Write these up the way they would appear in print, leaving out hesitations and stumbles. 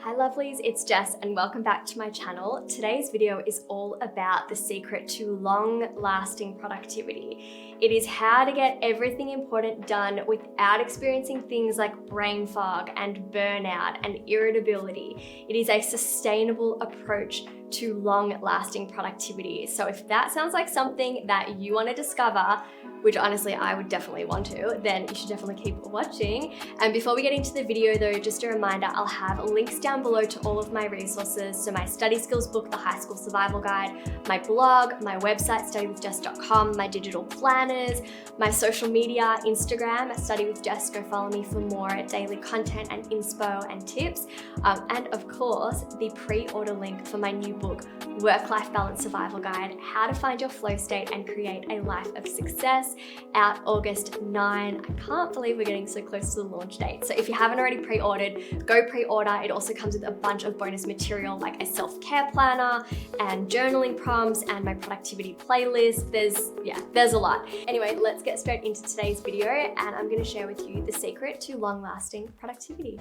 Hi lovelies, it's Jess and welcome back to my channel. Today's video is all about the secret to long-lasting productivity. It is how to get everything important done without experiencing things like brain fog and burnout and irritability. It is a sustainable approach to long-lasting productivity. So if that sounds like something that you want to discover, which honestly I would definitely want to, then you should definitely keep watching. And before we get into the video though, just a reminder, I'll have links down below to all of my resources. So my study skills book, The High School Survival Guide, my blog, my website, studywithjess.com, my digital planners, my social media, Instagram, studywithjess, go follow me for more daily content and inspo and tips. And of course, the pre-order link for my new book, Work-Life Balance Survival Guide, How to Find Your Flow State and Create a Life of Success, out August 9. I can't believe we're getting so close to the launch date. So if you haven't already pre-ordered, go pre-order. It also comes with a bunch of bonus material like a self-care planner and journaling prompts and my productivity playlist. There's a lot. Anyway, let's get straight into today's video and I'm going to share with you the secret to long-lasting productivity.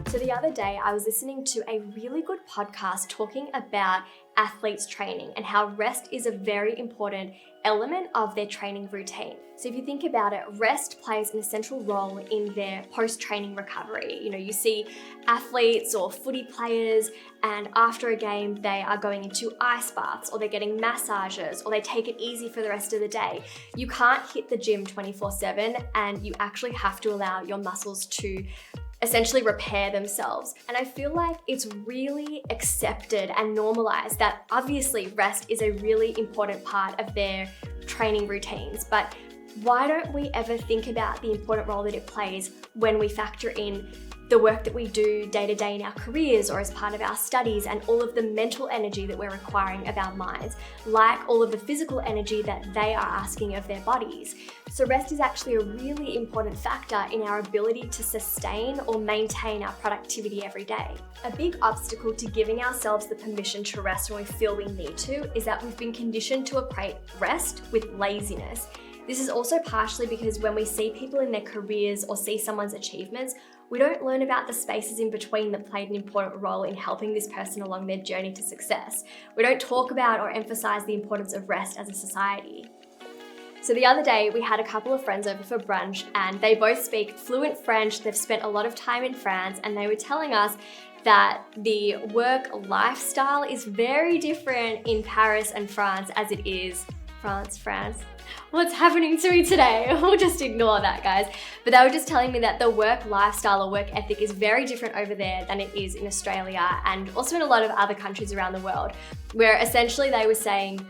So the other day, I was listening to a really good podcast talking about athletes training and how rest is a very important element of their training routine. So if you think about it, rest plays an essential role in their post-training recovery. You know, you see athletes or footy players and after a game, they are going into ice baths or they're getting massages or they take it easy for the rest of the day. You can't hit the gym 24/7 and you actually have to allow your muscles to essentially repair themselves. And I feel like it's really accepted and normalized that obviously rest is a really important part of their training routines, but why don't we ever think about the important role that it plays when we factor in the work that we do day to day in our careers or as part of our studies and all of the mental energy that we're requiring of our minds, like all of the physical energy that they are asking of their bodies. So rest is actually a really important factor in our ability to sustain or maintain our productivity every day. A big obstacle to giving ourselves the permission to rest when we feel we need to is that we've been conditioned to equate rest with laziness. This is also partially because when we see people in their careers or see someone's achievements, we don't learn about the spaces in between that played an important role in helping this person along their journey to success. We don't talk about or emphasize the importance of rest as a society. So the other day, we had a couple of friends over for brunch and they both speak fluent French. They've spent a lot of time in France and they were telling us that the work lifestyle is very different in Paris and France as it is France. What's happening to me today? We'll just ignore that, guys. But they were just telling me that the work lifestyle or work ethic is very different over there than it is in Australia and also in a lot of other countries around the world, where essentially they were saying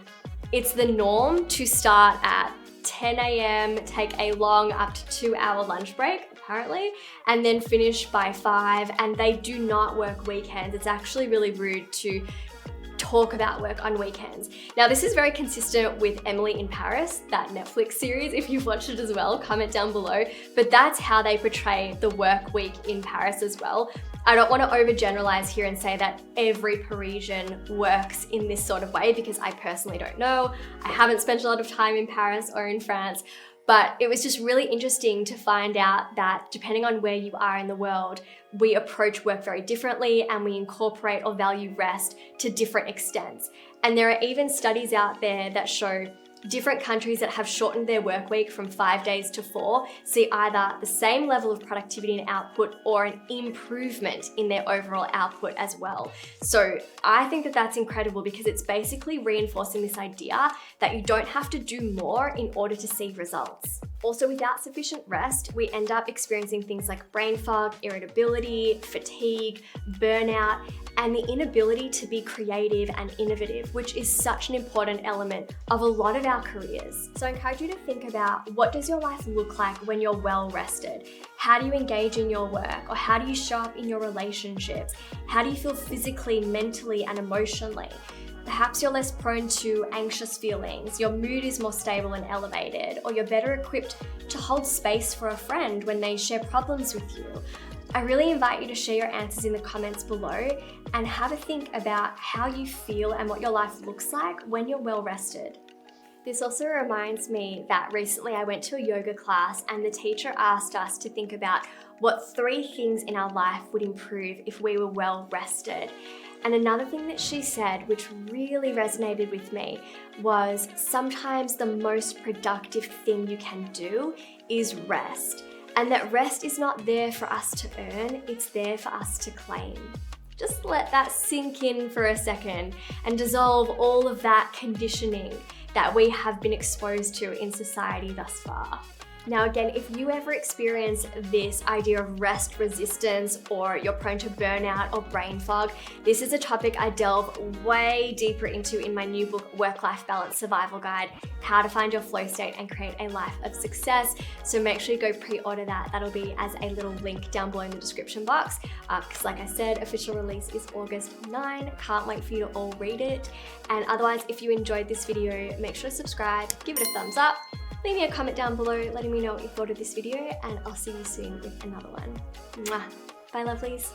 it's the norm to start at 10 a.m., take a long up to 2-hour lunch break, apparently, and then finish by 5, and they do not work weekends. It's actually really rude to talk about work on weekends. Now, this is very consistent with Emily in Paris, that Netflix series. If you've watched it as well, comment down below. But that's how they portray the work week in Paris as well. I don't want to overgeneralize here and say that every Parisian works in this sort of way because I personally don't know. I haven't spent a lot of time in Paris or in France. But it was just really interesting to find out that depending on where you are in the world, we approach work very differently and we incorporate or value rest to different extents. And there are even studies out there that show different countries that have shortened their work week from 5 days to 4 see either the same level of productivity and output or an improvement in their overall output as well. So I think that that's incredible because it's basically reinforcing this idea that you don't have to do more in order to see results. Also, without sufficient rest, we end up experiencing things like brain fog, irritability, fatigue, burnout, and the inability to be creative and innovative, which is such an important element of a lot of our careers. So I encourage you to think about, what does your life look like when you're well rested? How do you engage in your work? Or how do you show up in your relationships? How do you feel physically, mentally, and emotionally? Perhaps you're less prone to anxious feelings, your mood is more stable and elevated, or you're better equipped to hold space for a friend when they share problems with you. I really invite you to share your answers in the comments below and have a think about how you feel and what your life looks like when you're well rested. This also reminds me that recently I went to a yoga class and the teacher asked us to think about what 3 things in our life would improve if we were well rested. And another thing that she said, which really resonated with me, was sometimes the most productive thing you can do is rest. And that rest is not there for us to earn, it's there for us to claim. Just let that sink in for a second and dissolve all of that conditioning that we have been exposed to in society thus far. Now again, if you ever experience this idea of rest resistance or you're prone to burnout or brain fog, this is a topic I delve way deeper into in my new book, Work-Life Balance Survival Guide, How to Find Your Flow State and Create a Life of Success. So make sure you go pre-order that. That'll be as a little link down below in the description box. Because like I said, official release is August 9. Can't wait for you to all read it. And otherwise, if you enjoyed this video, make sure to subscribe, give it a thumbs up, leave me a comment down below letting me know what you thought of this video, and I'll see you soon with another one. Mwah. Bye, lovelies.